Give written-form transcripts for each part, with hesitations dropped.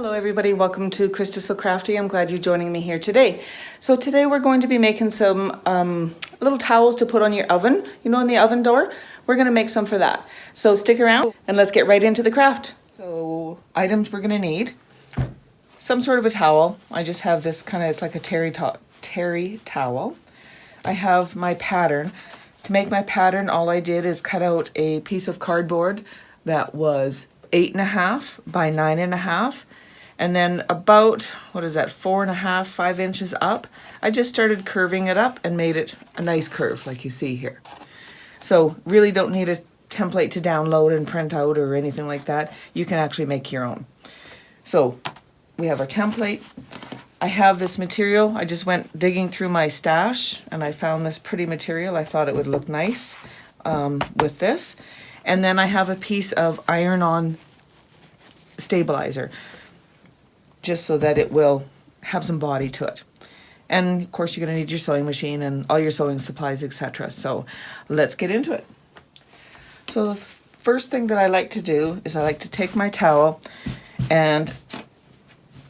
Hello everybody, welcome to Krista So Crafty. I'm glad you're joining me here today. So today we're going to be making some little towels to put on your oven. You know, in the oven door? We're going to make some for that. So stick around and let's get right into the craft. So items we're going to need. Some sort of a towel. I just have this kind of, it's like a terry towel. I have my pattern. To make my pattern, all I did is cut out a piece of cardboard that was 8.5 by 9.5. And then about, what is that, 4.5, 5 inches up, I just started curving it up and made it a nice curve like you see here. So really don't need a template to download and print out or anything like that. You can actually make your own. So we have our template. I have this material. I just went digging through my stash and I found this pretty material. I thought it would look nice with this. And then I have a piece of iron-on stabilizer, just so that it will have some body to it. And of course you're going to need your sewing machine and all your sewing supplies, etc. So let's get into it. So the first thing that I like to do is I like to take my towel and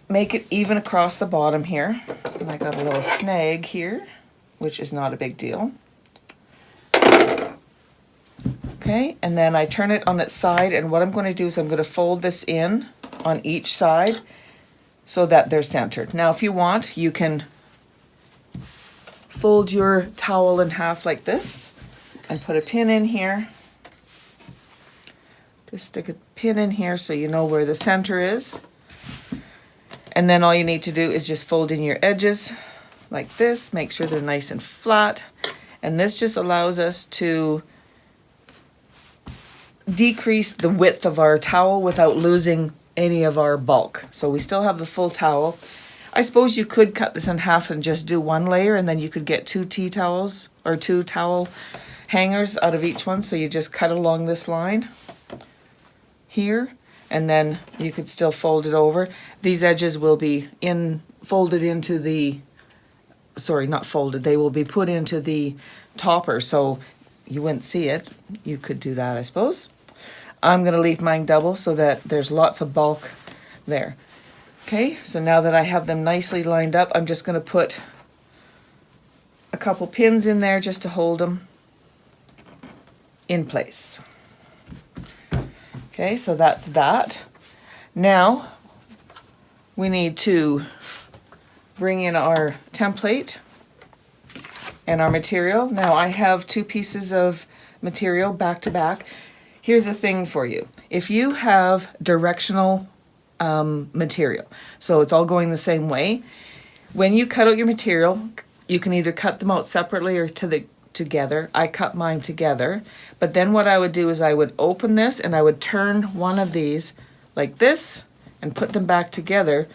make it even across the bottom here. And I got a little snag here, which is not a big deal. Okay, and then I turn it on its side, and what I'm going to do is I'm going to fold this in on each side so that they're centered. Now if you want, you can fold your towel in half like this and put a pin in here. Just stick a pin in here so you know where the center is. And then all you need to do is just fold in your edges like this. Make sure they're nice and flat. And this just allows us to decrease the width of our towel without losing any of our bulk. So we still have the full towel. I suppose you could cut this in half and just do one layer, and then you could get 2 tea towels or 2 towel hangers out of each one. So you just cut along this line here, and then you could still fold it over. These edges will be folded into the, sorry, not folded, they will be put into the topper, so you wouldn't see it. You could do that, I suppose. I'm going to leave mine double so that there's lots of bulk there. Okay, so now that I have them nicely lined up, I'm just going to put a couple pins in there just to hold them in place. Okay, so that's that. Now we need to bring in our template and our material. Now I have 2 pieces of material back to back. Here's the thing for you. If you have directional material, so it's all going the same way, when you cut out your material, you can either cut them out separately or together. I cut mine together, but then what I would do is I would open this and I would turn one of these like this and put them back together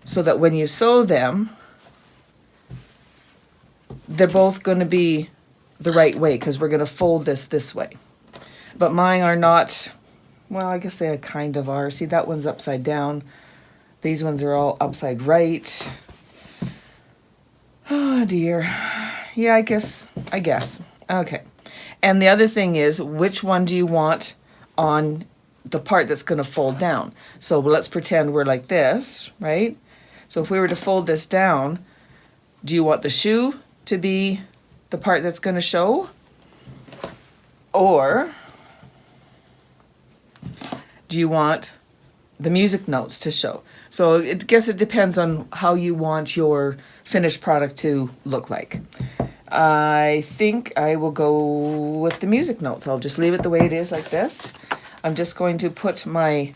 so that when you sew them, they're both going to be the right way, because we're going to fold this way. But mine are not, well, I guess they kind of are. See, that one's upside down. These ones are all upside right. Oh dear. Yeah, I guess. Okay. And the other thing is, which one do you want on the part that's going to fold down? So let's pretend we're like this, right? So if we were to fold this down, do you want the shoe to be the part that's going to show? Or do you want the music notes to show? So I guess it depends on how you want your finished product to look like. I think I will go with the music notes. I'll just leave it the way it is like this. I'm just going to put my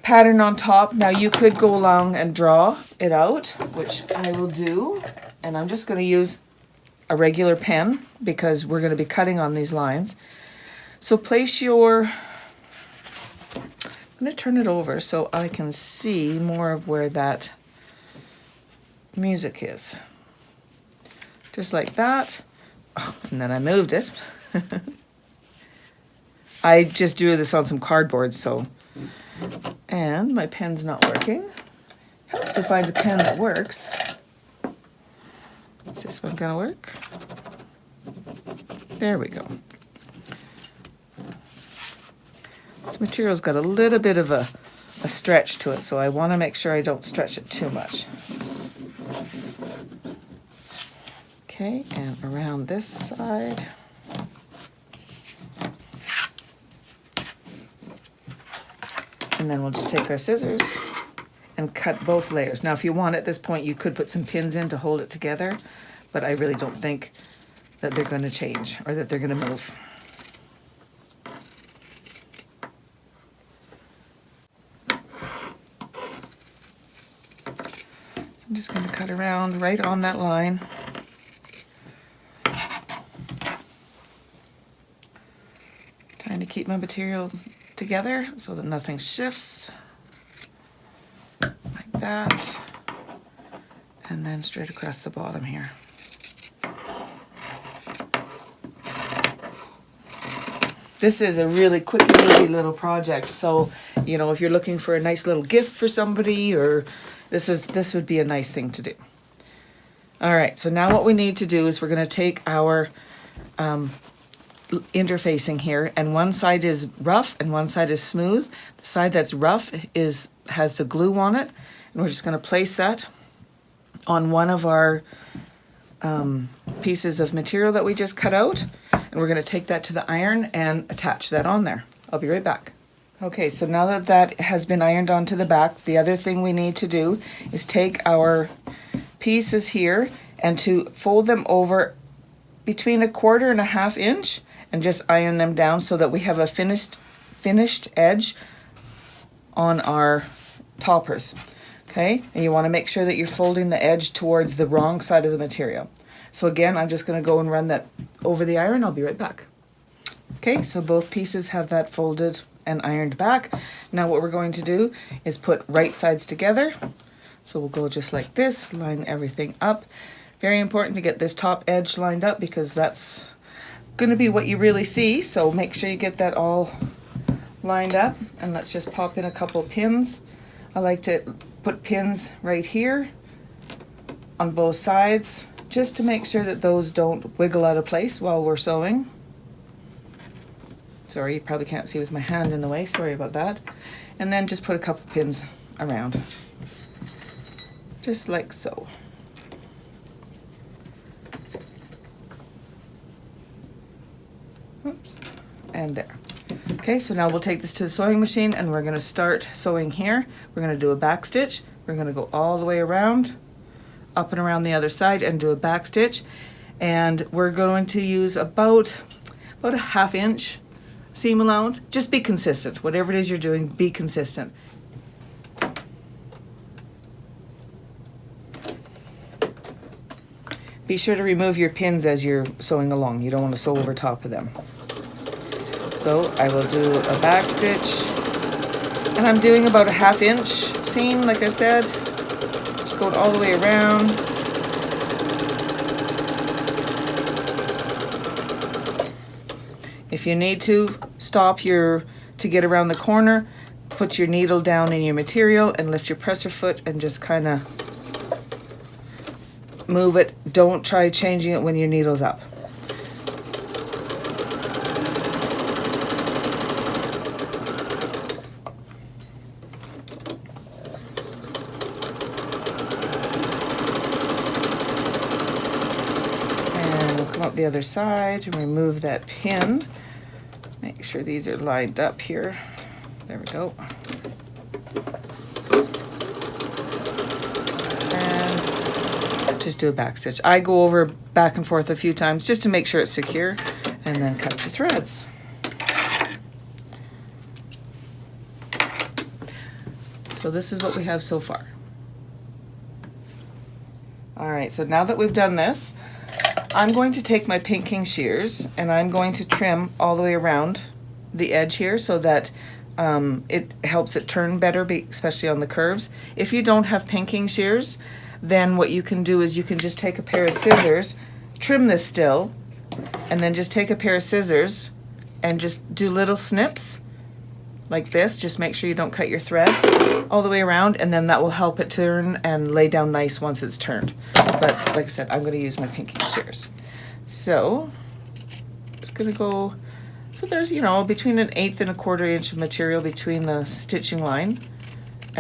pattern on top. Now you could go along and draw it out, which I will do. And I'm just going to use a regular pen because we're going to be cutting on these lines. So place your, I'm going to turn it over so I can see more of where that music is. Just like that. Oh, and then I moved it. I just drew this on some cardboard, so. And my pen's not working. Helps to find a pen that works. Is this one gonna work? There we go. This material's got a little bit of a a stretch to it, so I want to make sure I don't stretch it too much. Okay, and around this side. And then we'll just take our scissors and cut both layers. Now, if you want at this point, you could put some pins in to hold it together, but I really don't think that they're going to change or that they're going to move. I'm just going to cut around right on that line. Trying to keep my material together so that nothing shifts. Like that. And then straight across the bottom here. This is a really quick and easy little project. So, you know, if you're looking for a nice little gift for somebody, or this would be a nice thing to do. All right, so now what we need to do is we're going to take our interfacing here, and one side is rough and one side is smooth. The side that's rough has the glue on it, and we're just going to place that on one of our pieces of material that we just cut out, and we're going to take that to the iron and attach that on there. I'll be right back. Okay, so now that that has been ironed onto the back, the other thing we need to do is take our pieces here and to fold them over between 1/4 and 1/2 inch and just iron them down so that we have a finished edge on our toppers. Okay, and you want to make sure that you're folding the edge towards the wrong side of the material. So again, I'm just going to go and run that over the iron. I'll be right back. Okay, so both pieces have that folded and ironed back. Now what we're going to do is put right sides together. So we'll go just like this, line everything up. Very important to get this top edge lined up because that's going to be what you really see. So make sure you get that all lined up, and let's just pop in a couple pins. I like to put pins right here on both sides just to make sure that those don't wiggle out of place while we're sewing. Sorry, you probably can't see with my hand in the way. Sorry about that. And then just put a couple pins around. Just like so. Oops. And there. Okay, so now we'll take this to the sewing machine and we're going to start sewing here. We're going to do a back stitch. We're going to go all the way around, up and around the other side and do a back stitch. And we're going to use about a 1/2 inch seam allowance. Just be consistent. Whatever it is you're doing, be consistent. Be sure to remove your pins as you're sewing along. You don't want to sew over top of them. So I will do a back stitch, and I'm doing about a 1/2 inch seam, like I said. Just going all the way around. If you need to stop to get around the corner, put your needle down in your material and lift your presser foot and just kind of move it. Don't try changing it when your needle's up. And we'll come up the other side and remove that pin. Make sure these are lined up here. There we go. And just do a back stitch. I go over back and forth a few times just to make sure it's secure, and then cut your threads. So this is what we have so far. All right, so now that we've done this, I'm going to take my pinking shears and I'm going to trim all the way around the edge here so that it helps it turn better, especially on the curves. If you don't have pinking shears, then what you can do is you can just take a pair of scissors, trim this still, and then just take a pair of scissors and just do little snips like this. Just make sure you don't cut your thread all the way around, and then that will help it turn and lay down nice once it's turned. But like I said, I'm going to use my pinking shears. So it's going to go, so there's, you know, between 1/8 and 1/4 inch of material between the stitching line.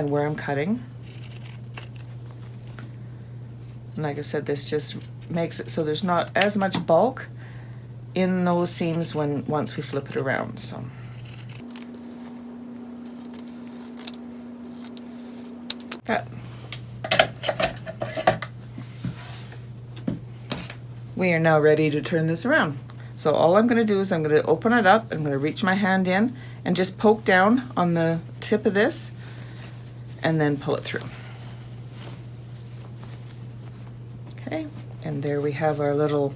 and where I'm cutting. And like I said, this just makes it so there's not as much bulk in those seams once we flip it around. So that. We are now ready to turn this around. So all I'm going to do is I'm going to open it up. I'm going to reach my hand in and just poke down on the tip of this and then pull it through. Okay, and there we have our little,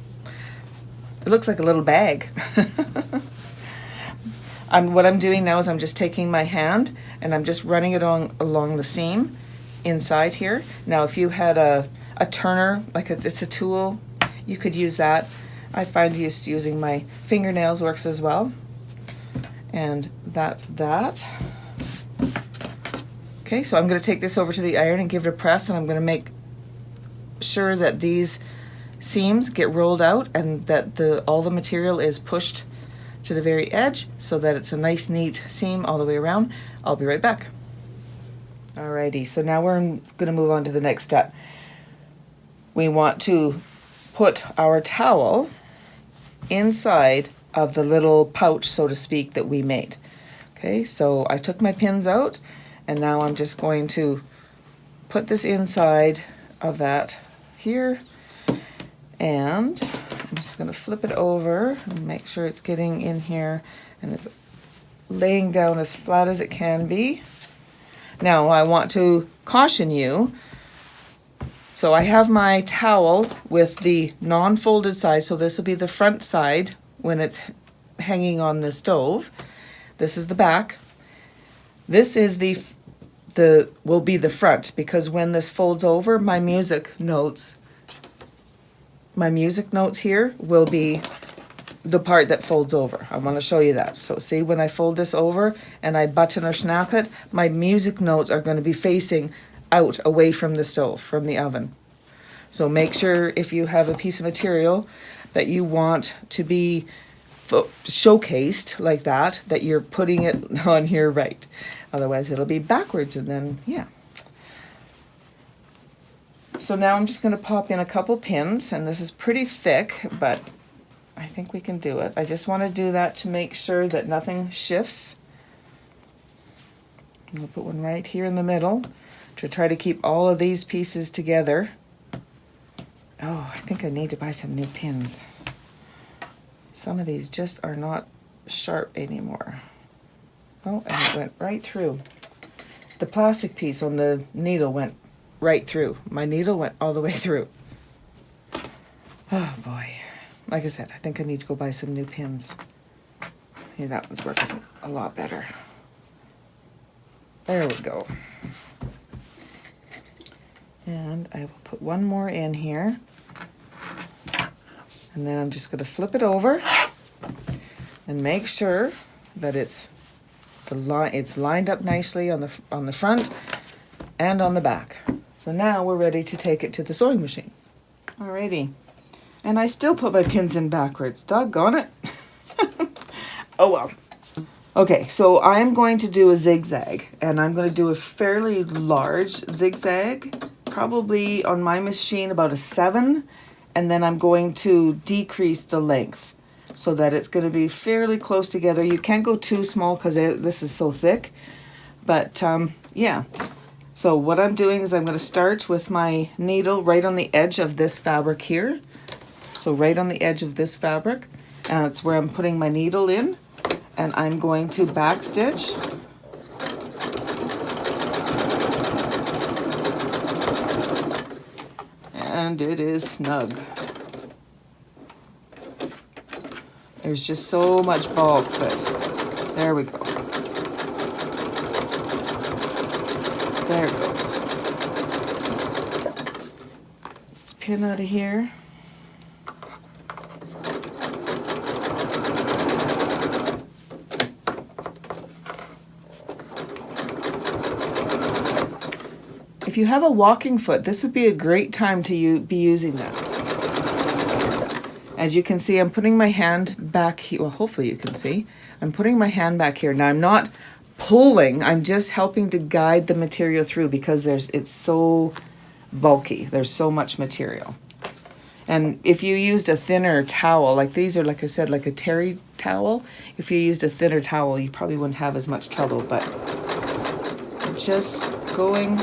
it looks like a little bag. What I'm doing now is I'm just taking my hand and I'm just running it along the seam inside here. Now if you had a turner, like it's a tool, you could use that. I find just using my fingernails works as well. And that's that. Okay, so I'm going to take this over to the iron and give it a press, and I'm going to make sure that these seams get rolled out and that all the material is pushed to the very edge so that it's a nice neat seam all the way around. I'll be right back. Alrighty, so now we're going to move on to the next step. We want to put our towel inside of the little pouch, so to speak, that we made. Okay, so I took my pins out and now I'm just going to put this inside of that here, and I'm just going to flip it over and make sure it's getting in here and it's laying down as flat as it can be. Now I want to caution you. So I have my towel with the non-folded side, so this will be the front side when it's hanging on the stove. This is the back. This is will be the front, because when this folds over, my music notes here will be the part that folds over. I want to show you that. So see, when I fold this over and I button or snap it, my music notes are going to be facing out away from the stove, from the oven. So make sure if you have a piece of material that you want to be showcased like that you're putting it on here right. Otherwise it'll be backwards, and then, yeah. So now I'm just going to pop in a couple pins, and this is pretty thick, but I think we can do it. I just want to do that to make sure that nothing shifts. I'm going to put one right here in the middle to try to keep all of these pieces together. Oh, I think I need to buy some new pins. Some of these just are not sharp anymore. Oh, and it went right through. The plastic piece on the needle went right through. My needle went all the way through. Oh boy. Like I said, I think I need to go buy some new pins. Yeah, that one's working a lot better. There we go. And I will put one more in here. And then I'm just going to flip it over and make sure that it's lined up nicely on the front and on the back. So now we're ready to take it to the sewing machine. Alrighty. And I still put my pins in backwards. Doggone it. Oh well. Okay, so I'm going to do a zigzag, and I'm going to do a fairly large zigzag, probably on my machine about a 7, and then I'm going to decrease the length so that it's going to be fairly close together. You can't go too small because this is so thick, but yeah. So what I'm doing is I'm going to start with my needle right on the edge of this fabric here. So right on the edge of this fabric, and that's where I'm putting my needle in, and I'm going to back stitch. And it is snug. There's just so much bulk, but there we go. There it goes. Let's pin out of here. If you have a walking foot, this would be a great time to be using that. As you can see, I'm putting my hand back here. Well, hopefully you can see. I'm putting my hand back here. Now I'm not pulling. I'm just helping to guide the material through because it's so bulky. There's so much material. And if you used a thinner towel, like these are, like I said, like a terry towel, if you used a thinner towel, you probably wouldn't have as much trouble, but I'm just going,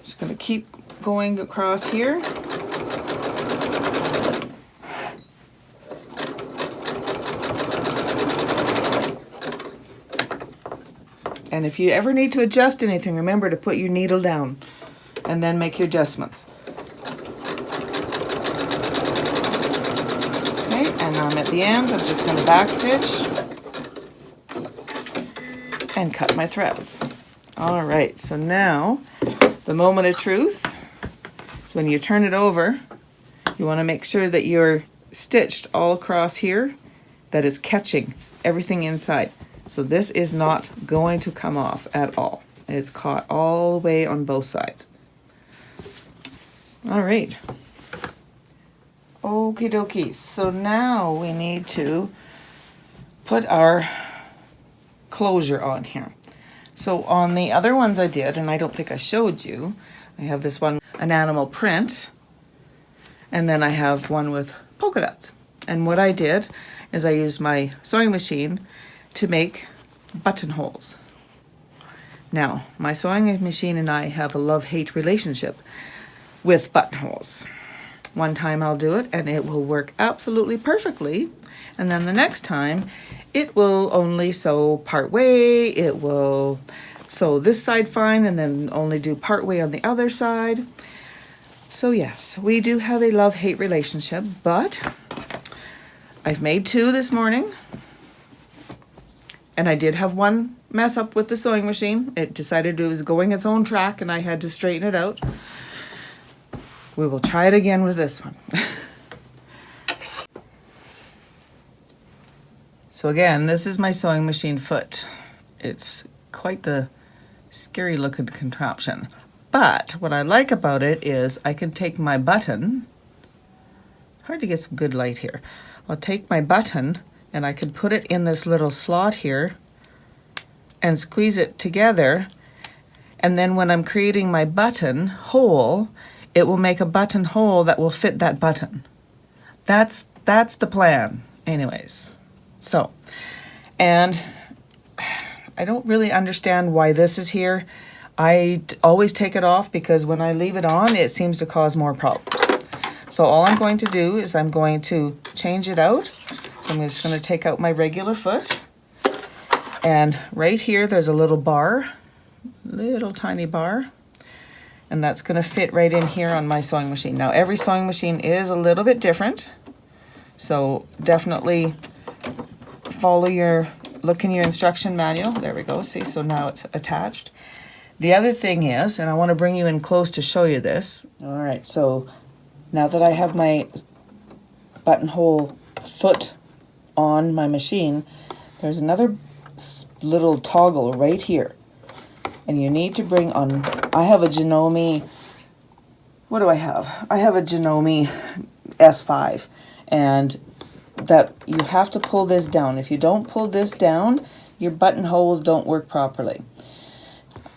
just gonna keep going across here. And if you ever need to adjust anything, remember to put your needle down and then make your adjustments. Okay, and I'm at the end. I'm just going to backstitch and cut my threads. All right, so now the moment of truth is when you turn it over, you want to make sure that you're stitched all across here, that it's catching everything inside. So this is not going to come off at all. It's caught all the way on both sides. All right. Okie dokie. So now we need to put our closure on here. So on the other ones I did, and I don't think I showed you, I have this one, an animal print, and then I have one with polka dots. And what I did is I used my sewing machine to make buttonholes. Now, my sewing machine and I have a love-hate relationship with buttonholes. One time I'll do it and it will work absolutely perfectly, and then the next time it will only sew part way, it will sew this side fine and then only do part way on the other side. So yes, we do have a love-hate relationship, but I've made two this morning. And I did have one mess up with the sewing machine. It decided it was going its own track and I had to straighten it out. We will try it again with this one. So again, this is my sewing machine foot. It's quite the scary looking contraption. But what I like about it is I can take my button, hard to get some good light here. I'll take my button and I can put it in this little slot here and squeeze it together, and then when I'm creating my button hole, it will make a button hole that will fit that button. That's the plan anyways. So, and I don't really understand why this is here. I always take it off because when I leave it on, it seems to cause more problems. So all I'm going to do is I'm going to change it out. I'm just going to take out my regular foot, and right here there's a little bar, little tiny bar, and that's going to fit right in here on my sewing machine. Now every sewing machine is a little bit different, so definitely look in your instruction manual. There we go, see, so now it's attached. The other thing is, and I want to bring you in close to show you this. All right, so now that I have my buttonhole foot on my machine, there's another little toggle right here, and you need to bring on, I have a Janome, what do I have? I have a Janome S5, and that you have to pull this down. If you don't pull this down, your buttonholes don't work properly.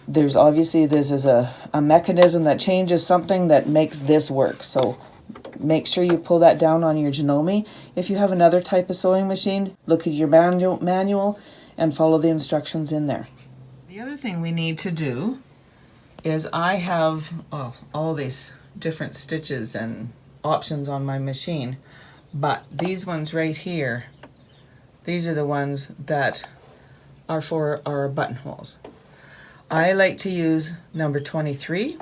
There's obviously, this is a mechanism that changes something that makes this work, so make sure you pull that down on your Janome. If you have another type of sewing machine, look at your manual and follow the instructions in there. The other thing we need to do is I have all these different stitches and options on my machine, but these ones right here, these are the ones that are for our buttonholes. I like to use number 23,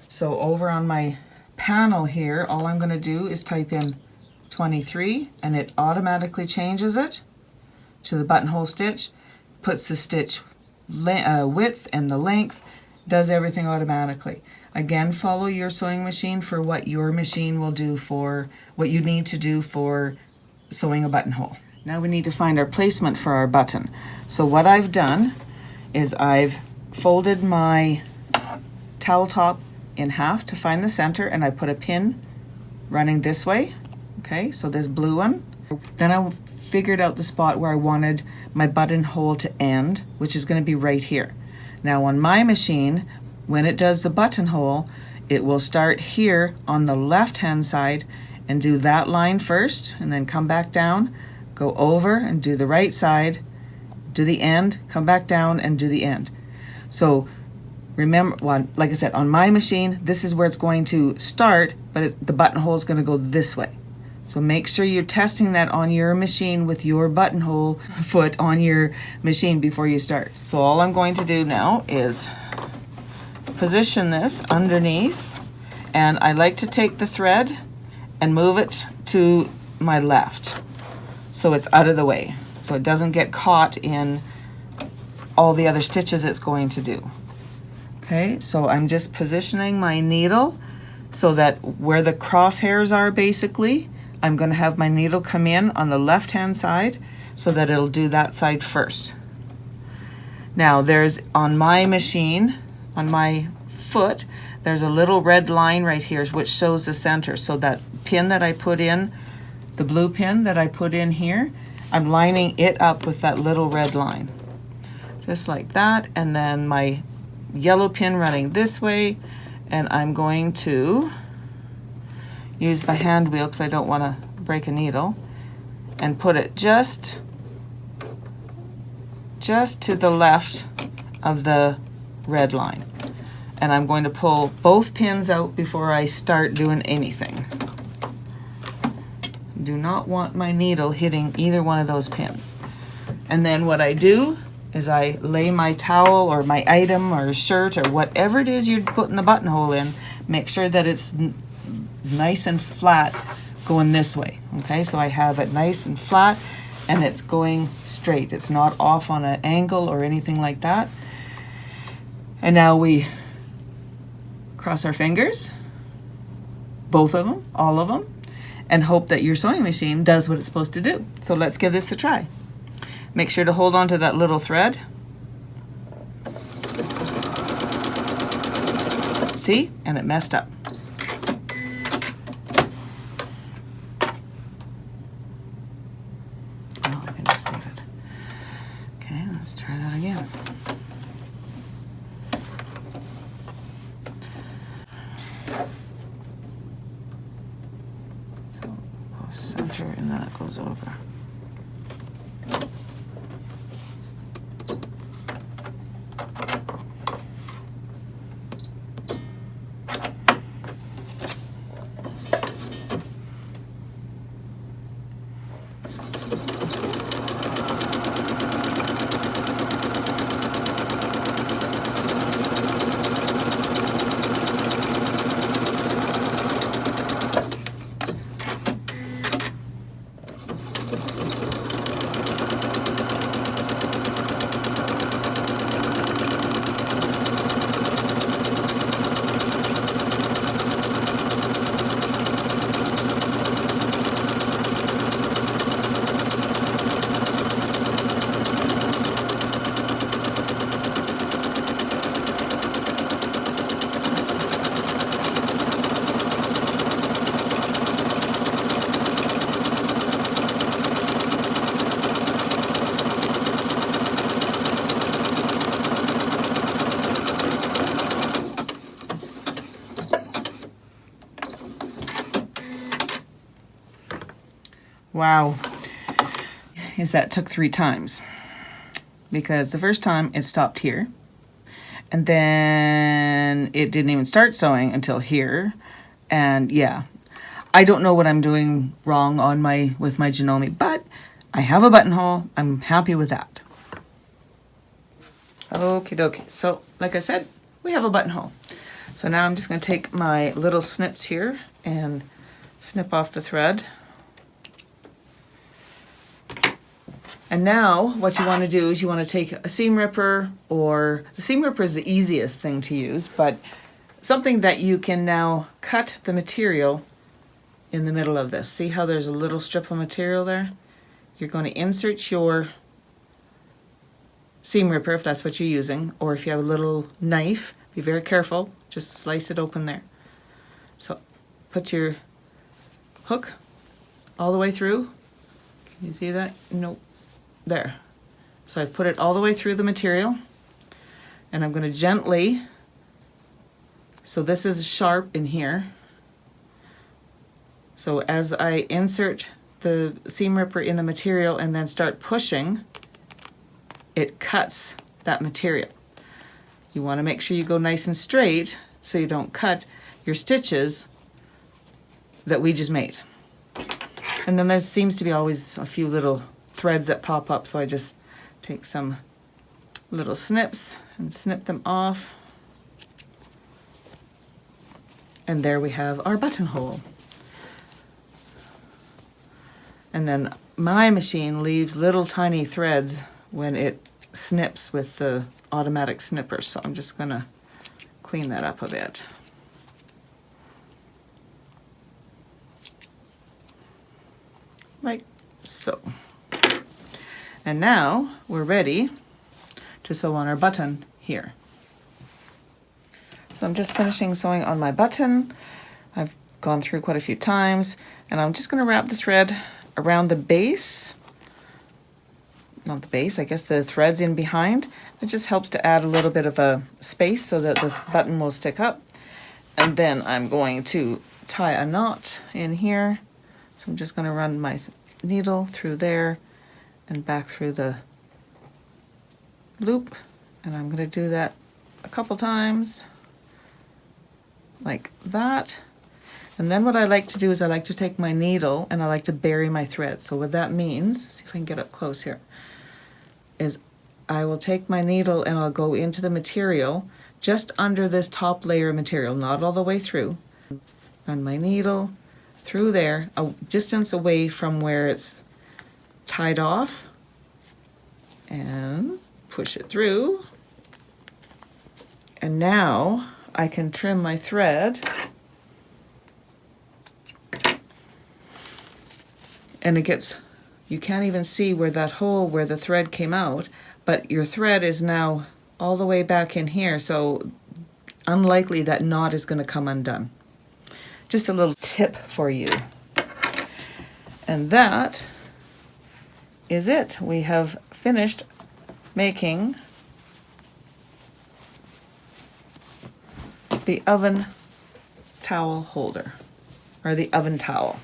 so over on my panel here, all I'm going to do is type in 23 and it automatically changes it to the buttonhole stitch, puts the stitch width and the length, does everything automatically. Again, follow your sewing machine for what your machine will do for what you need to do for sewing a buttonhole. Now we need to find our placement for our button. So what I've done is I've folded my towel top in half to find the center, and I put a pin running this way. Okay, so this blue one. Then I figured out the spot where I wanted my buttonhole to end, which is going to be right here. Now on my machine, when it does the buttonhole, it will start here on the left-hand side and do that line first, and then come back down, go over and do the right side, do the end, come back down and do the end. So remember, well, like I said, on my machine, this is where it's going to start, but the buttonhole is going to go this way. So make sure you're testing that on your machine with your buttonhole foot on your machine before you start. So all I'm going to do now is position this underneath, and I like to take the thread and move it to my left so it's out of the way, so it doesn't get caught in all the other stitches it's going to do. Okay, so I'm just positioning my needle so that where the crosshairs are, basically, I'm going to have my needle come in on the left-hand side so that it'll do that side first. Now there's, on my machine, on my foot, there's a little red line right here which shows the center. So that pin that I put in, the blue pin that I put in here, I'm lining it up with that little red line. Just like that, and then my yellow pin running this way, and I'm going to use my hand wheel because I don't want to break a needle, and put it just to the left of the red line. And I'm going to pull both pins out before I start doing anything. Do not want my needle hitting either one of those pins. And then what I do is I lay my towel or my item or shirt or whatever it is you're putting the buttonhole in, make sure that it's nice and flat going this way. Okay, so I have it nice and flat and it's going straight. It's not off on an angle or anything like that. And now we cross our fingers, both of them, all of them, and hope that your sewing machine does what it's supposed to do. So let's give this a try. Make sure to hold on to that little thread. See? And it messed up. Oh, I can just leave it. Okay, let's try that again. So go center and then it goes over. Wow, is that took 3 times, because the first time it stopped here, and then it didn't even start sewing until here, and yeah, I don't know what I'm doing wrong on with my Janome, but I have a buttonhole. I'm happy with that. Okie dokie. So like I said, we have a buttonhole. So now I'm just going to take my little snips here and snip off the thread. And now what you want to do is you want to take a seam ripper, or the seam ripper is the easiest thing to use, but something that you can now cut the material in the middle of this. See how there's a little strip of material there? You're going to insert your seam ripper if that's what you're using, or if you have a little knife, be very careful, just slice it open there. So put your hook all the way through, You see that? Nope. There. So I put it all the way through the material, and I'm going to gently, so this is sharp in here. So as I insert the seam ripper in the material and then start pushing, it cuts that material. You want to make sure you go nice and straight so you don't cut your stitches that we just made. And then there seems to be always a few little threads that pop up, so I just take some little snips and snip them off. And there we have our buttonhole. And then my machine leaves little tiny threads when it snips with the automatic snipper, so I'm just gonna clean that up a bit. Like so. And now we're ready to sew on our button here. So I'm just finishing sewing on my button. I've gone through quite a few times, and I'm just going to wrap the thread around the base. Not the base, I guess the threads in behind. It just helps to add a little bit of a space so that the button will stick up. And then I'm going to tie a knot in here. So I'm just going to run my needle through there and back through the loop, and I'm going to do that a couple times like that. And then what I like to do is I like to take my needle and I like to bury my thread. So what that means, see if I can get up close here, is I will take my needle and I'll go into the material just under this top layer of material, not all the way through. Run my needle through there, a distance away from where it's tied off, and push it through. And now I can trim my thread, and it gets, you can't even see where that hole where the thread came out, but your thread is now all the way back in here, so unlikely that knot is going to come undone. Just a little tip for you. And that is it. We have finished making the oven towel holder, or the oven towel.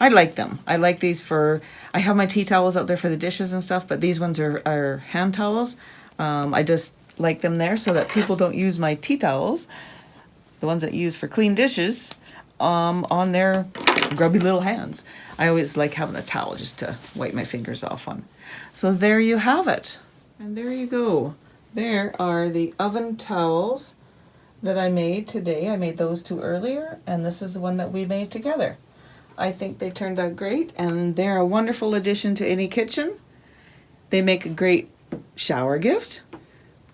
I like them. I like these for, I have my tea towels out there for the dishes and stuff, but these ones are hand towels. I just like them there so that people don't use my tea towels, the ones that you use for clean dishes, on their grubby little hands. I always like having a towel just to wipe my fingers off on. So there you have it. And there you go. There are the oven towels that I made today. I made those two earlier, and this is the one that we made together. I think they turned out great, and they're a wonderful addition to any kitchen. They make a great shower gift.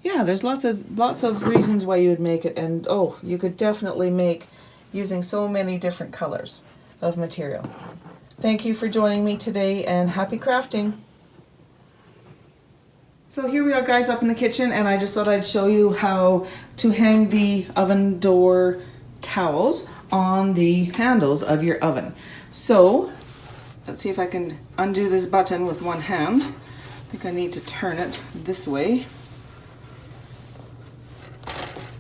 Yeah, there's lots of reasons why you would make it, and oh, you could definitely make using so many different colors of material. Thank you for joining me today, and happy crafting. So here we are, guys, up in the kitchen, and I just thought I'd show you how to hang the oven door towels on the handles of your oven. So let's see if I can undo this button with one hand. I think I need to turn it this way.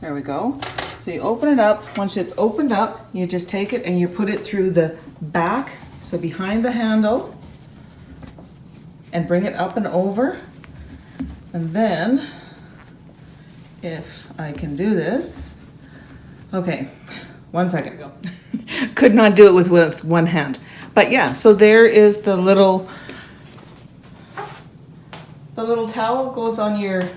There we go. So you open it up. Once it's opened up, you just take it and you put it through the back, so behind the handle, and bring it up and over. And then, if I can do this, okay, 1 second. Could not do it with one hand. But yeah, so there is the little towel goes on your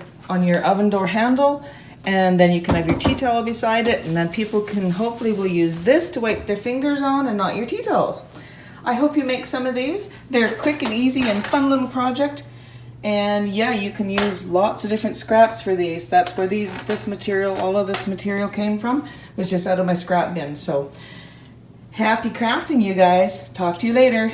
oven door handle, and then you can have your tea towel beside it, and then people can hopefully will use this to wipe their fingers on and not your tea towels. I hope you make some of these. They're quick and easy and fun little project. And yeah, you can use lots of different scraps for these. That's where this material, all of this material came from. It was just out of my scrap bin. So happy crafting, you guys. Talk to you later.